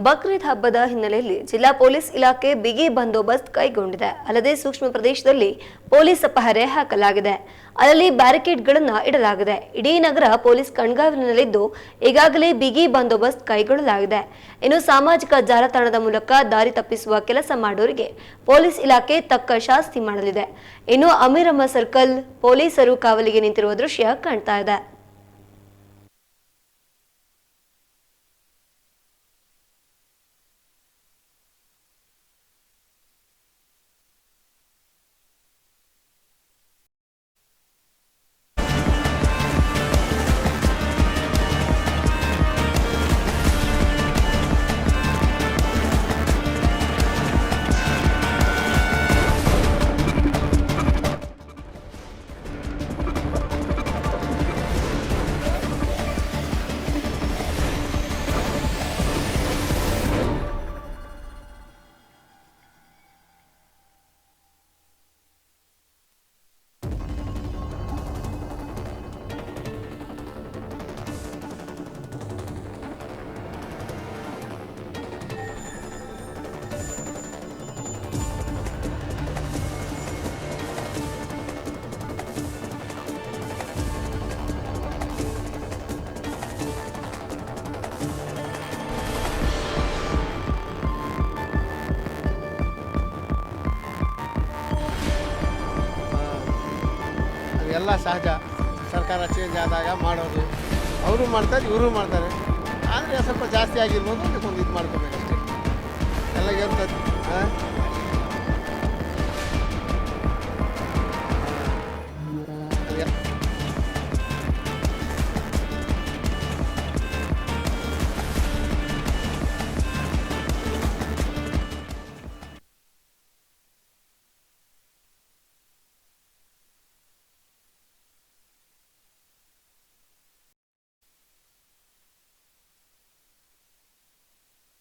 ಬಕ್ರೀದ್ ಹಬ್ಬದ ಹಿನ್ನೆಲೆಯಲ್ಲಿ ಜಿಲ್ಲಾ ಪೊಲೀಸ್ ಇಲಾಖೆ ಬಿಗಿ ಬಂದೋಬಸ್ತ್ ಕೈಗೊಂಡಿದೆ. ಅಲ್ಲದೆ ಸೂಕ್ಷ್ಮ ಪ್ರದೇಶದಲ್ಲಿ ಪೊಲೀಸ್ ಪಹರೆ ಹಾಕಲಾಗಿದೆ. ಅಲ್ಲಿ ಬ್ಯಾರಿಕೇಡ್ಗಳನ್ನು ಇಡಲಾಗಿದೆ. ಇಡೀ ನಗರ ಪೊಲೀಸ್ ಕಣ್ಗಾವಲಿನಲ್ಲಿದ್ದು ಈಗಾಗಲೇ ಬಿಗಿ ಬಂದೋಬಸ್ತ್ ಕೈಗೊಳ್ಳಲಾಗಿದೆ. ಇನ್ನು ಸಾಮಾಜಿಕ ಜಾಲತಾಣದ ಮೂಲಕ ದಾರಿ ತಪ್ಪಿಸುವ ಕೆಲಸ ಮಾಡೋರಿಗೆ ಪೊಲೀಸ್ ಇಲಾಖೆ ತಕ್ಕ ಶಾಸ್ತಿ ಮಾಡಲಿದೆ. ಇನ್ನು ಅಮೀರಮ್ಮ ಸರ್ಕಲ್ ಪೊಲೀಸರು ಕಾವಲಿಗೆ ನಿಂತಿರುವ ದೃಶ್ಯ ಕಾಣ್ತಾ ಇದೆ. ಎಲ್ಲ ಸಹಜ. ಸರ್ಕಾರ ಚೇಂಜ್ ಆದಾಗ ಮಾಡೋದು, ಅವರು ಮಾಡ್ತಾರೆ, ಇವರು ಮಾಡ್ತಾರೆ. ಆದರೆ ಸ್ವಲ್ಪ ಜಾಸ್ತಿ ಆಗಿರ್ಬೋದು, ಅದಕ್ಕೊಂದು ಇದು ಮಾಡ್ಕೋಬೇಕಷ್ಟೇ. ಎಲ್ಲ ಇರ್ತದೆ.